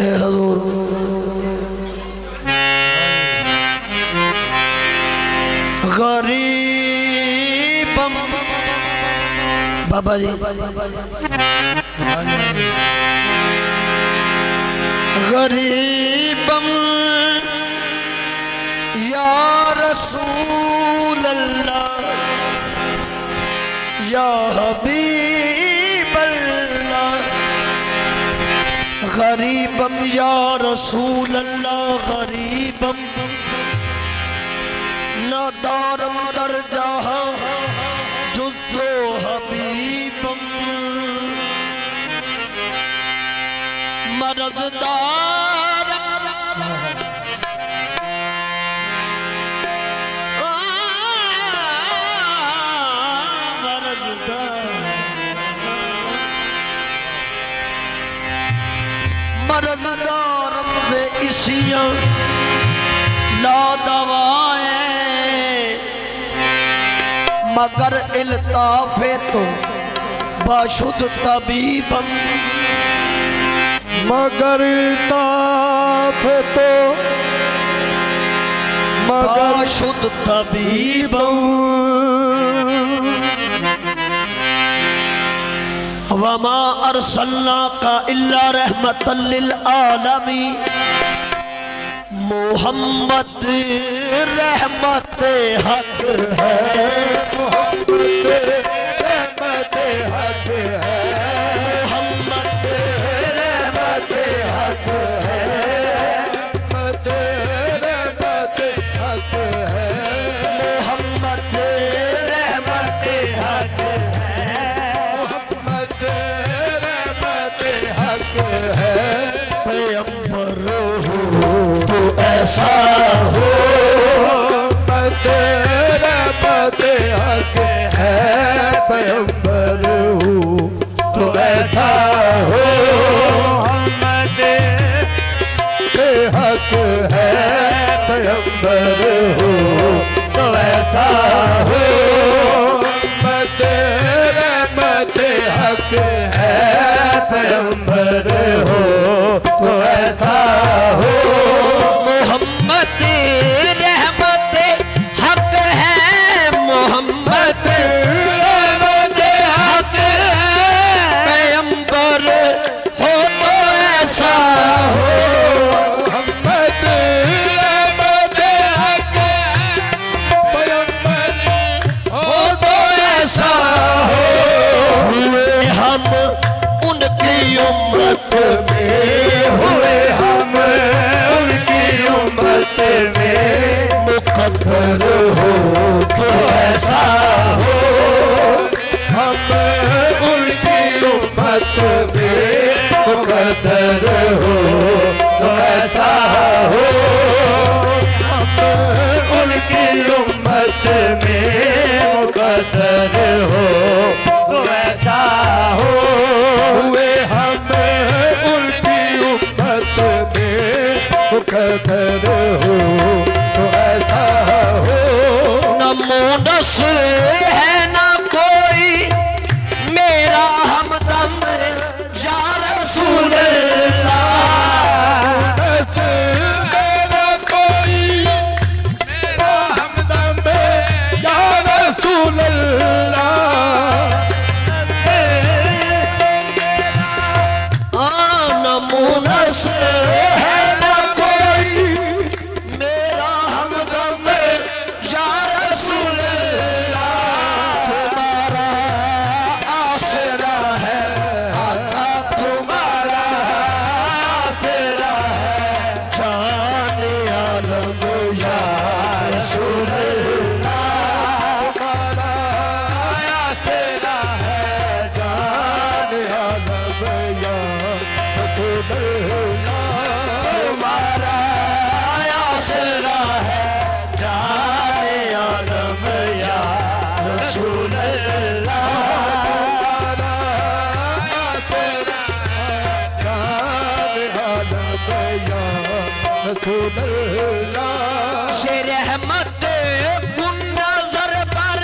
ए हजूर गरीबम बाबा जी गरीबम या रसूल अल्लाह या हबीब अल्लाह गरीबम या रसूल अल्लाह गरीबम न दारम दर जहां जुस्तो हबीबम मरज़दार मरज़दार से इसियां ला दवाएं मगर इल्ताफ़े तो बाशुद तबीबम मगर इल्ताफ़े तो मगर बाशुद तबीबम वमा अरसलनाका इल्ला रहमतल लिल आलमीन मोहम्मद रहमत हक है मोहम्मद रहमत हक है मोहम्मद रहमत हक है मोहम्मद रहमत हक है मोहम्मद रहमत हक है मोहम्मद रहमत हक है पैगंबर हो तो ऐसा हो मोहम्मद रहमत हक है पैगंबर हो तो ऐसा हो मोहम्मद के हक है पैगंबर हो तो ऐसा हो मोहम्मद रहमत हक है पैगंबर हो तो ऐसा हो मोहम्मद रहमत हक है मोहम्मद रहमत हक है पैगंबर हो तो ऐसा हो मोहम्मद रहमत हक है पैगंबर हो तो ऐसा हो हुए हम उनकी उम्मत में हुए हम उनकी उम्मत में मुकद्दर हो तो ऐसा हो हम उनकी उम्मत में मुकद्दर हो तो ऐसा हो हम उनकी उम्मत में मुकद्दर हो तो ऐसा हो हुए हम उनकी उम्मत में मुकद्दर हो तो ऐसा हो नमोनस है ना कोई मेरा हमदम या रसूल अल्लाह मेरा कोई मेरा हमदम या रसूल अल्लाह नमोनस है ना कोई मेरा हमदम या रसूल अल्लाह तुम्हारा आसरा है आका तुम्हारा आसरा है जाने आलम या रसूल अल्लाह हमारा आसरा है जान आलम या रसूल अल्लाह तुम्हारा आसरा है जाने आलम या रसूल अल्लाह हमारा आसरा है जान आलम या रसूल अल्लाह से रहमत कुन नजर पर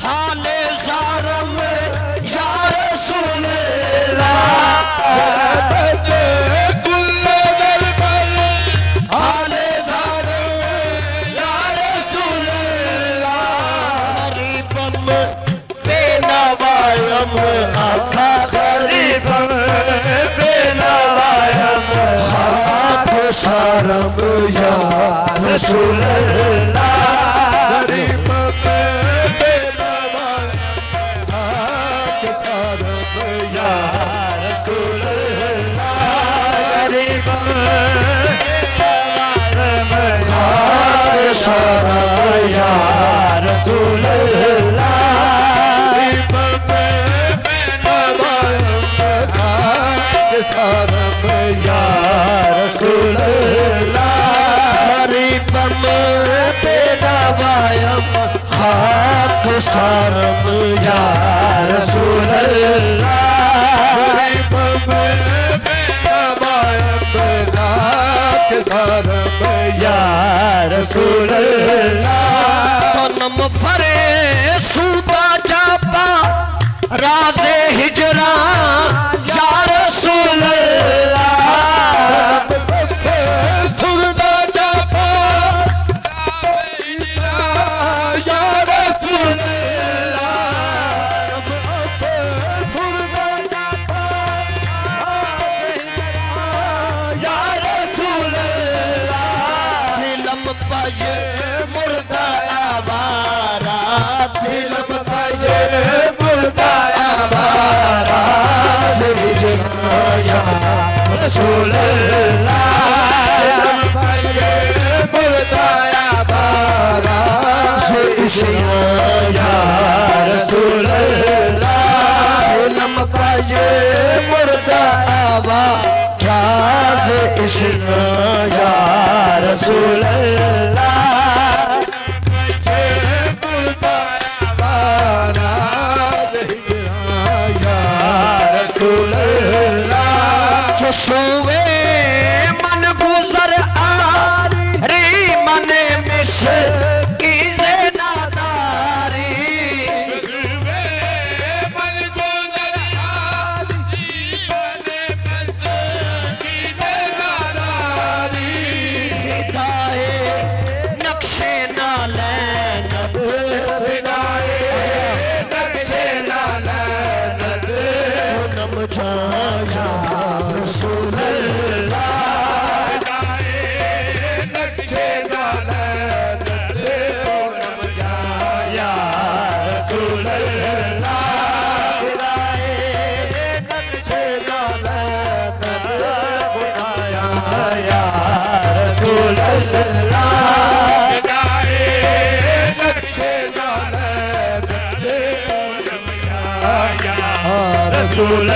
हाले ज़ारम या रसूल अल्लाह रहमत कुल सारम या रसूल अल्लाह गरीब में बेनवा के सारम या रसूल अल्लाह गरीब सारम या रसूल अल्लाह गरीब में बेनवा के सारम या रसूल अल्लाह गरीब बेनवायम खाक सारम या रसूल अल्लाह गरीब में बेनवा के सारम या रसूल अल्लाह तनम फरे सूदा जापा राज़े हिजरा या रसूल अल्लाह सुरदा जापा या रसूल सुरदा जापा या रसूल अल्लाह दिलम बजे मुर्दा आवारा दिलम बजे मुर्दा आवारा से हिजरा या रसूल अल्लाह या रसूल अल्लाह लम पाए मुर्दा आवा राज इश्क या रसूल अल्लाह रसूल अल्लाह जो सोवे मन गुजर आ रे मन मिस रसूल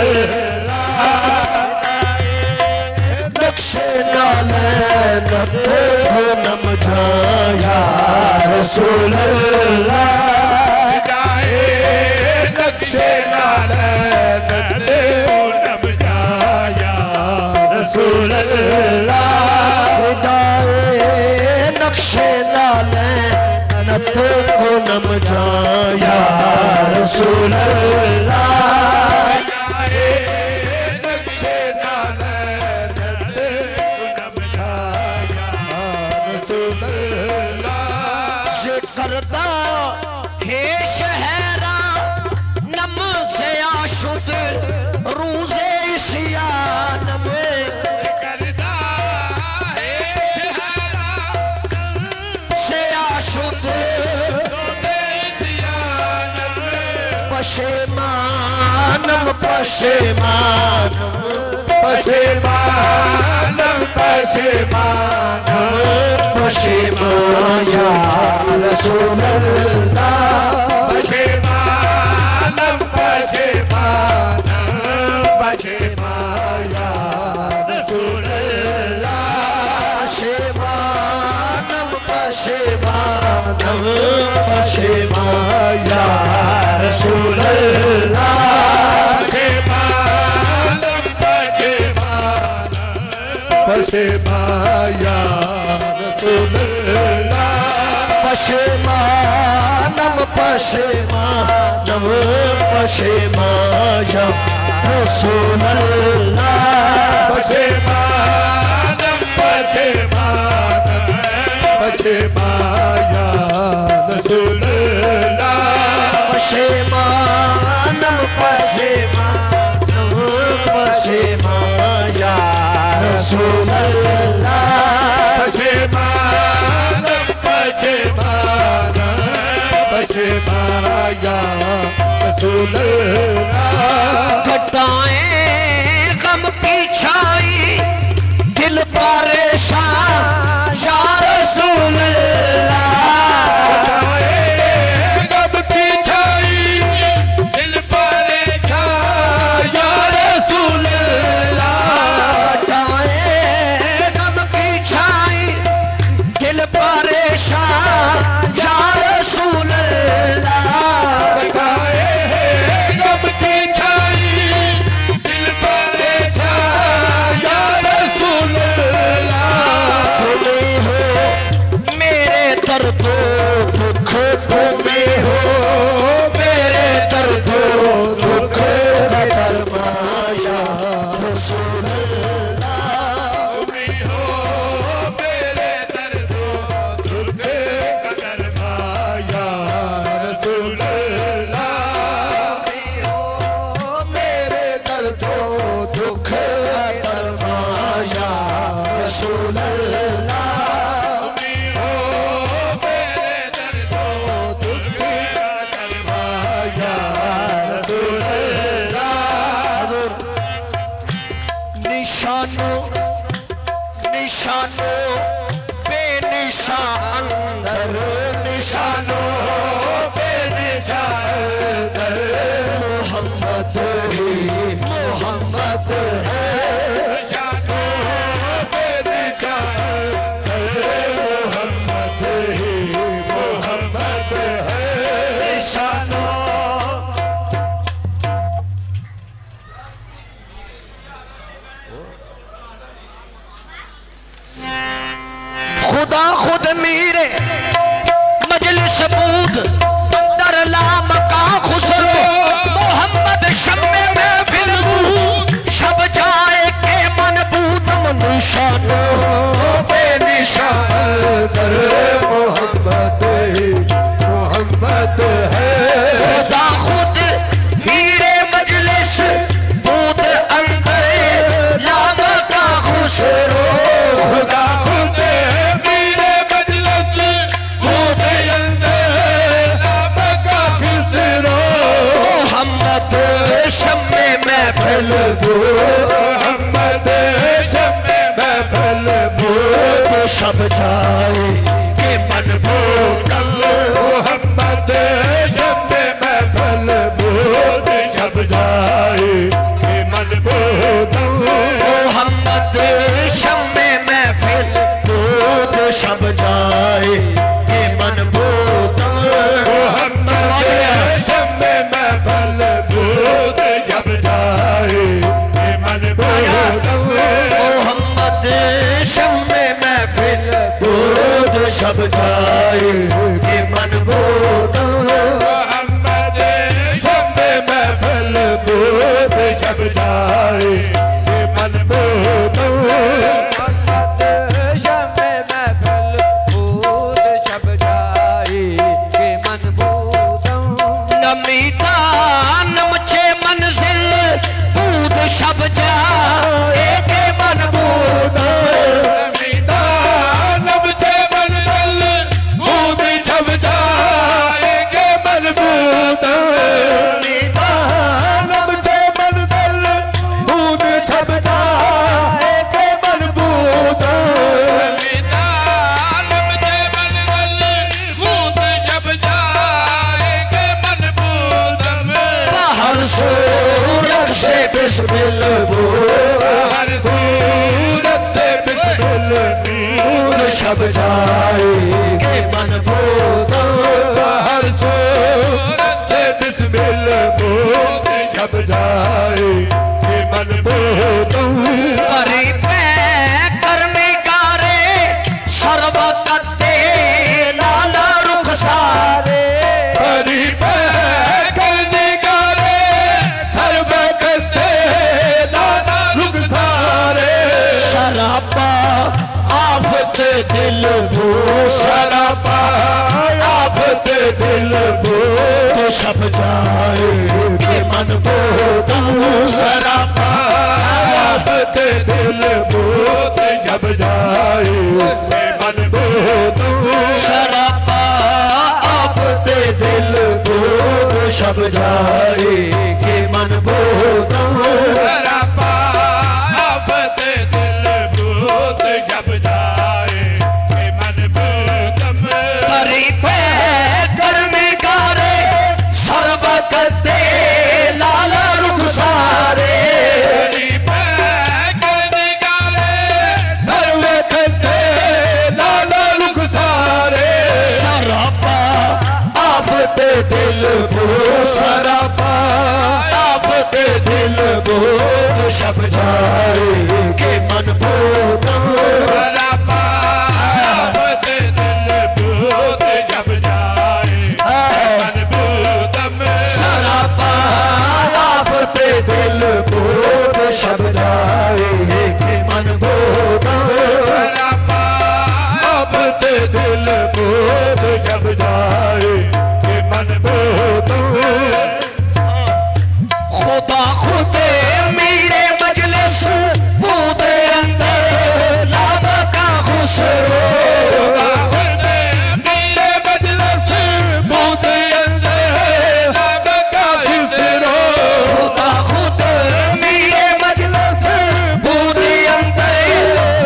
नक्शे नाले नम जाया रसूल नक्शे नाले नम जाया रसूल खुदाए नक्शे नाले नत को नम जाया रसूल करदा हे शहरा नम से आशुद रूज़े इस्यान में करदा हे शहरा से आशुद रूज़े इस्यान में पशेमानम पशेमानम पशेमानम पशेमानम पशेमान या रसूल अल्लाह पशेमानम पशेमानम पशेमान या रसूल अल्लाह पशेमानम पशेमानम पशेमान या रसूल अल्लाह पशेमाया रसूल पशेमानम पशेमानम पशेमाया रसूल पशेमानम पशेमानम पशेमाया रसूल पशेमानम पशेमानम पशेमाया रसूल माया रसूल घटाएं गम की छाई दिल परेशान या रसूल गम की छाई दिल परेशान या रसूल घटाएं गम की छाई दिल परेशान या रसूल गम की छाई दिल परेशान या रसूल तुम्हें हो मेरे दर्दो दुख तुम्हें हो मेरे दर्दो दुख का दरमाया रसूल तुम्हीं हो मेरे दर्दो दुख कदर माया रसूल मेरे दर्दो दुख का दरमाया रसूल तुम्हीं हो मेरे दर्दो दुख कदर माया रसूल निशानो निशानो बेनिशान अंदर निशानो बेनिशान मोहम्मद ही मोहम्मद है जानो बेनिशान मोहम्मद ही मोहम्मद है निशानो खुदा खुद मेरे मजलिस बूद अंदर लाम का खुसरो मोहम्मद शम्मे में फिल्मू शब जाए के मन बूदम निशानो बेनिशान मोहम्मद ही मोहम्मद है खुदा खुद मेरे मजलिस बूद अंदर लाम का खुसरो खुदा खुद मेरे मजलिस बूद अंदर नाम का खिसरो मोहम्मद शम्मे में फिल्मू मोहम्मद शम्मे महफल बूद शब जाए के मन बूदम मोहम्मद शम्मे महफल बूद शब जाए कि मन बूदम मोहम्मद शम्मे महफिल बूद शब जाए के मन बूदम मोहम्मद शम्मे महफल बूद शब जाए कि मन बूदम मोहम्मद शम्मे महफिल बूद शब जाए के मन बूदम मोहम्मद शम्मे महफल बूद शब जाए कि मन बूदम नमीता नमचे मंजिल बूद शब जाए के मन बूदम लब छे मंजिल बूद छब जाए के मन बूद लब छे मंजिल बूद छब जाए के मन बूद लब छे मंजिल बूद छब जाए के मन बूद हर सूरत से बिस्मिल बूद हर सूरत से बिस्मिल बूद शब जाए के मन बूदम हर सूरत से बिस्मिल बूद छब जाए कि मन बूदम करीब करने गारे सर्व कत्ते लाला रुख सारे हरी पे करने गारे सर्व करते लाना रुख सारे शराबा आफत दिल भू शराबा आफत दिल बूद शब जाए के मन बूदम शराबा आफत दिल बूद छब जाए कि मन बूदम शराबा आफत दिल शब जाएंगे मन बोधम सरापा आफत दिल भूत जब जाए के मन भूतम हरि पे करने गारे सर्वक दे लाल रुख सारे हरि पे करने गारे सर्वक दे लाल रुख सारे सरापा आफत दिल बो सरापा आफत दिल बोध शब जाएंगे मन बोधम सरापा आफत दिल भूत जब जाए मन भूतम सरापा आफत दिल बोध शब जाएंगे मन बोधम सरापा आफत दिल बोध जब जाएंगे मन बोधम खुदा खुदे मेरे मजलिस बूदे अंदर लब का खुसरो बाहुदे मेरे मजलिस बूदे अंदर लब का खुसरो खुदा खुदे मेरे मजलिस बूदे अंदर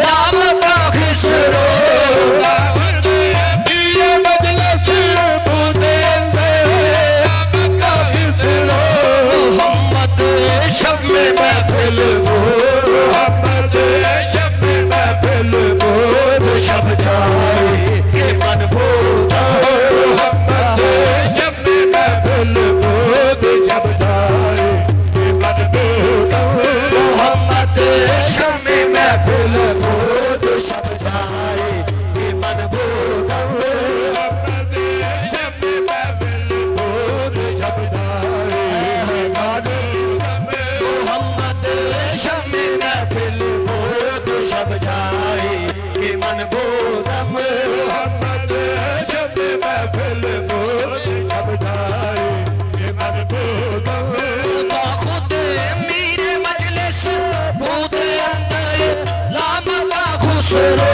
लब का खुसरो बाहुदे मेरे मजलिस बूदे अंदर लब का खुसरो मोहम्मद शब में महफिल मोहम्मद शब महफिल बोध शब जाएंगे मन बोधम मोहम्मद शब महफिल बोध जब जाएंगे मन बोधम मोहम्मद शब में महफिल बोध शब जाएंगे मन बोधम मोहम्मद शब महफिल बोध जब जाएंगे मोहम्मद शब में महफिल बोध शब जाएंगे मन बोधम मोहम्मद शब महफिल बोध जब जाएंगे मन बोधम खुदा खुदे मेरे मजलिस बूदे अंदर लाम का खुसरो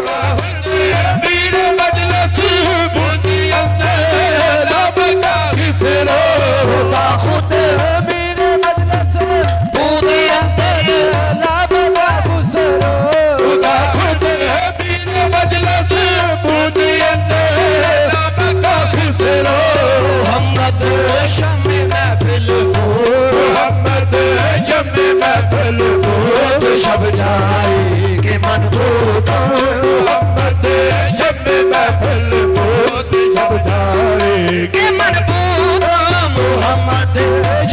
बाहुदे मेरे मजलिस बूदे अंदर लब का खुसरो खुदा खुदे मेरे मजलिस बूदे अंदर लाम का खुसरो खुदा खुद है मेरे मजलिस बूदे अंदर लब का खुसरो मोहम्मद शब में महफिल मोहम्मद शब महफिल बोध शब जाएंगे मन बोधम मोहम्मद शब महफिल बूद जब जाएंगे के मनबूद मोहम्मद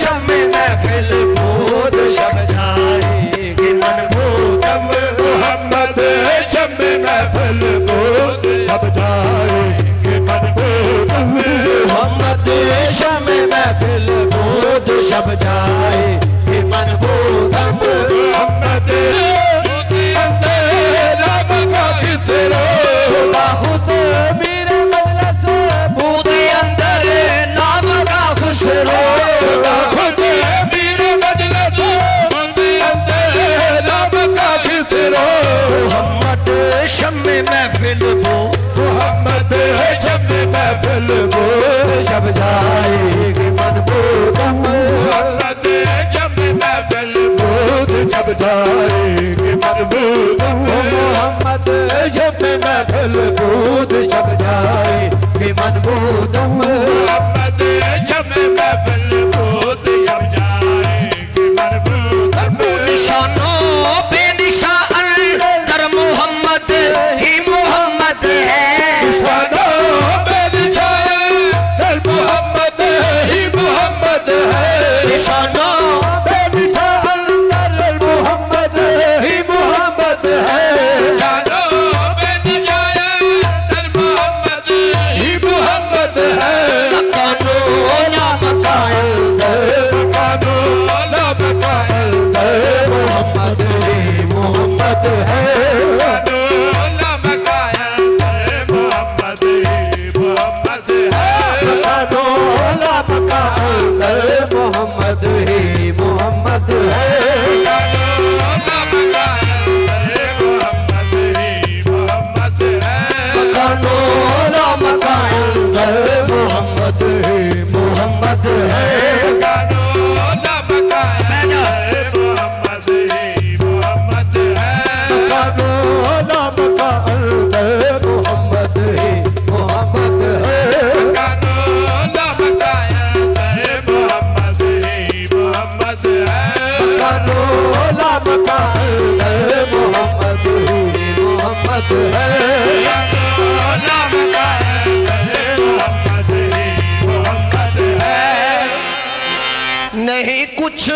शब में महफिल बोध शब जाएंगे मन बोधम मोहम्मद शब महफिल बूद शब जाएंगे मन बोधम मोहम्मद शब में महफिल बोध शब जाएंगे मन बोधम मोहम्मद बूदे अंदर लब का खुसरो खुदा खुद मेरे मजलिस बूदे अंदर लाम का खुसरो खुदा खुद है मेरे मजलिस बूदे अंदर लब का खुसरो मोहम्मद शब में महफिल मोहम्मद शब महफिल बोध शब जाएंगे मन बोधम मोहम्मद शब महफिल बोध जब जाएंगे मन बोधम मोहम्मद जब महफिल बोध जब जाएंगे मन बोधम मोहम्मद शब महफिल बूद जब जाएंगे मन भूतम निशानो बेनिशान दर मोहम्मद ही मोहम्मद है निशानो बेनिशान दर मोहम्मद ही मोहम्मद है निशानो बेनिशान दर मोहम्मद ही मोहम्मद है निशानो बेनिशान दर मोहम्मद ही मोहम्मद है मकानो ना मकान मकानो ला मकान मोहम्मद ही मोहम्मद है मकानो ला मकान मोहम्मद ही मोहम्मद है दोला मकान मोहम्मद ही मोहम्मद है दोला मकान मोहम्मद ही मोहम्मद नहीं कुछ